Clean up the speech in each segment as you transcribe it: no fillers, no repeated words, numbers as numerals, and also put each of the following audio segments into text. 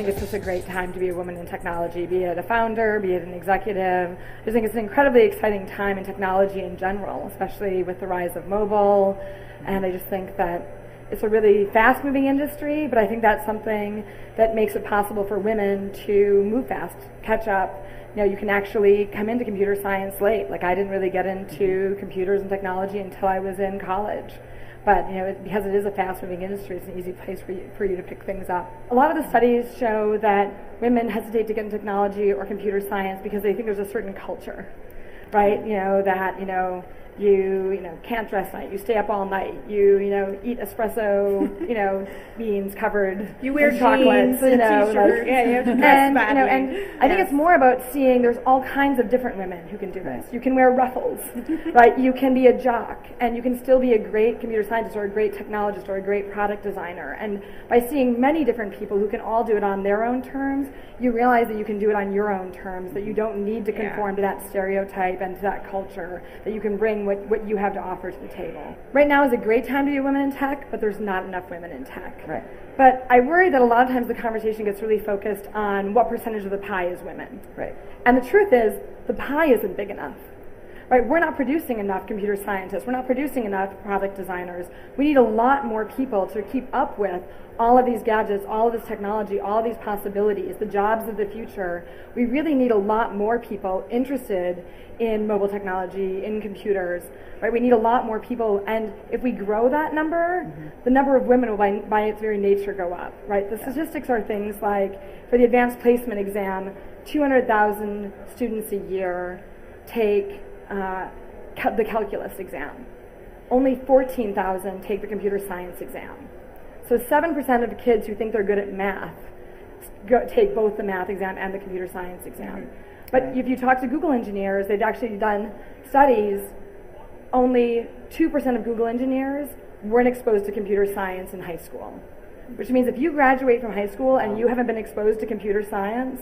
think it's just a great time to be a woman in technology, be it a founder, be it an executive. I just think it's an incredibly exciting time in technology in general, especially with the rise of mobile. And I just think that it's a really fast-moving industry, but I think that's something that makes it possible for women to move fast, catch up. You know, you can actually come into computer science late. Like, I didn't really get into computers and technology until I was in college. But, you know, because it is a fast-moving industry, it's an easy place for you to pick things up. A lot of the studies show that women hesitate to get into technology or computer science because they think there's a certain culture, right? You know, that, you can't dress night, you stay up all night, you eat espresso, beans covered you wear in chocolates, jeans, t-shirt. Yeah, you have to dress badly. And I think it's more about seeing there's all kinds of different women who can do this. You can wear ruffles, right? You can be a jock, and you can still be a great computer scientist or a great technologist or a great product designer. And by seeing many different people who can all do it on their own terms, you realize that you can do it on your own terms, that you don't need to conform to that stereotype and to that culture, that you can bring what you have to offer to the table. Right now is a great time to be a woman in tech, but there's not enough women in tech. Right. But I worry that a lot of times the conversation gets really focused on what percentage of the pie is women. Right. And the truth is, the pie isn't big enough. Right? We're not producing enough computer scientists. We're not producing enough product designers. We need a lot more people to keep up with all of these gadgets, all of this technology, all of these possibilities, the jobs of the future. We really need a lot more people interested in mobile technology, in computers. Right? We need a lot more people, and if we grow that number, the number of women will by its very nature go up. Right? The statistics are things like, for the advanced placement exam, 200,000 students a year take the calculus exam. Only 14,000 take the computer science exam. So 7% of the kids who think they're good at math take both the math exam and the computer science exam. But if you talk to Google engineers, they've actually done studies, only 2% of Google engineers weren't exposed to computer science in high school. Which means if you graduate from high school and you haven't been exposed to computer science,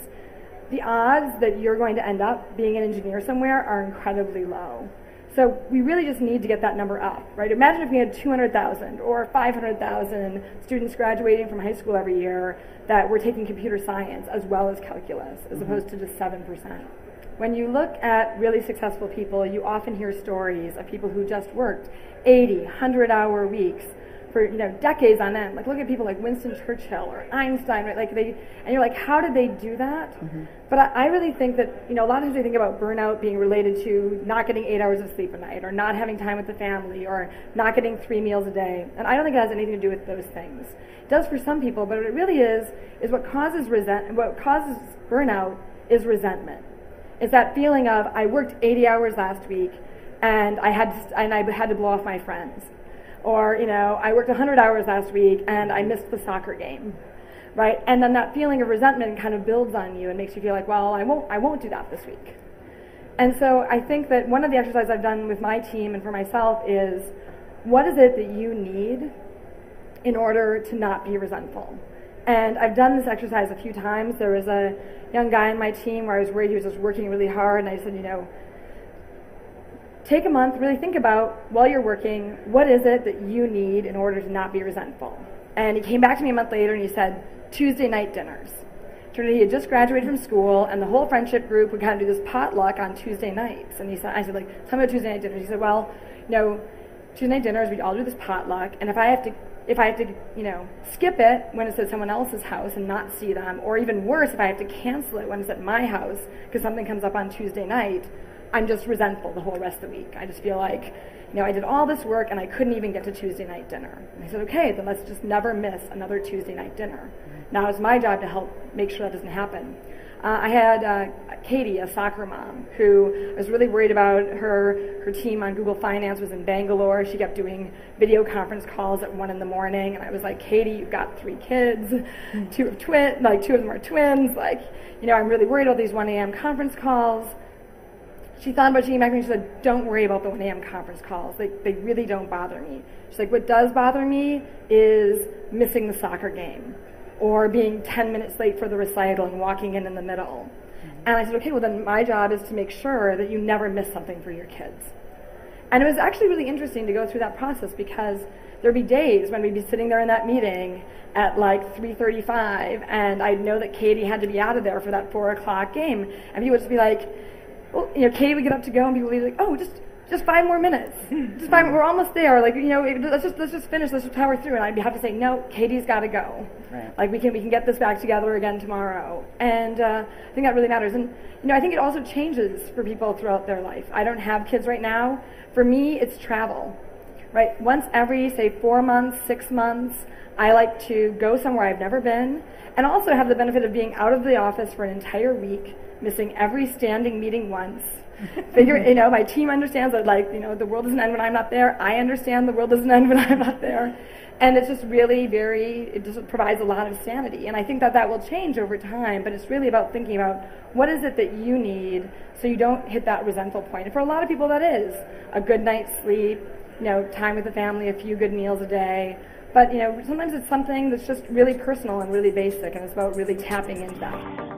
the odds that you're going to end up being an engineer somewhere are incredibly low. So we really just need to get that number up, right? Imagine if we had 200,000 or 500,000 students graduating from high school every year that were taking computer science as well as calculus, as opposed to just 7%. When you look at really successful people, you often hear stories of people who just worked 80, 100-hour weeks for decades on end. Like, look at people like Winston Churchill or Einstein, right? And you're like, how did they do that? But I really think that a lot of times we think about burnout being related to not getting 8 hours of sleep a night, or not having time with the family, or not getting 3 meals a day. And I don't think it has anything to do with those things. It does for some people, but what it really is what causes burnout is resentment. It's that feeling of, I worked 80 hours last week and I had to blow off my friends. Or, I worked 100 hours last week and I missed the soccer game, right? And then that feeling of resentment kind of builds on you and makes you feel like, well, I won't do that this week. And so I think that one of the exercises I've done with my team and for myself is, what is it that you need in order to not be resentful? And I've done this exercise a few times. There was a young guy on my team where I was worried he was just working really hard, and I said, take a month, really think about, while you're working, what is it that you need in order to not be resentful? And he came back to me a month later and he said, Tuesday night dinners. Turned out he had just graduated from school, and the whole friendship group would kind of do this potluck on Tuesday nights. And I said, tell me about Tuesday night dinners. He said, well, Tuesday night dinners, we'd all do this potluck, and if I have to skip it when it's at someone else's house and not see them, or even worse, if I have to cancel it when it's at my house because something comes up on Tuesday night, I'm just resentful the whole rest of the week. I just feel like, I did all this work and I couldn't even get to Tuesday night dinner. And I said, okay, then let's just never miss another Tuesday night dinner. Now it's my job to help make sure that doesn't happen. I had Katie, a soccer mom, who was really worried about her team on Google Finance was in Bangalore. She kept doing video conference calls at 1 in the morning, and I was like, Katie, you've got 3 kids, 2 of them are twins. I'm really worried about these 1 a.m. conference calls. She thought about it, she came back to me and she said, don't worry about the 1 a.m. conference calls. They really don't bother me. She's like, what does bother me is missing the soccer game, or being 10 minutes late for the recital and walking in the middle. And I said, okay, well then my job is to make sure that you never miss something for your kids. And it was actually really interesting to go through that process, because there'd be days when we'd be sitting there in that meeting at like 3:35, and I'd know that Katie had to be out of there for that 4 o'clock game, and people would just be like, well, you know, Katie would get up to go, and people would be like, oh, just 5 more minutes, we're almost there, like, you know, let's just finish, let's just power through. And I'd have to say, no, Katie's got to go. Right. Like, we can get this back together again tomorrow. And I think that really matters. And you know, I think it also changes for people throughout their life. I don't have kids right now. For me, it's travel. Right, once every, say, 4 months, 6 months, I like to go somewhere I've never been, and also have the benefit of being out of the office for an entire week, missing every standing meeting once. You know, my team understands that, like, you know, the world doesn't end when I'm not there. I understand the world doesn't end when I'm not there. And it's just really it just provides a lot of sanity. And I think that will change over time, but it's really about thinking about what is it that you need so you don't hit that resentful point. And for a lot of people, that is a good night's sleep, you know, time with the family, a few good meals a day. But, you know, sometimes it's something that's just really personal and really basic, and it's about really tapping into that.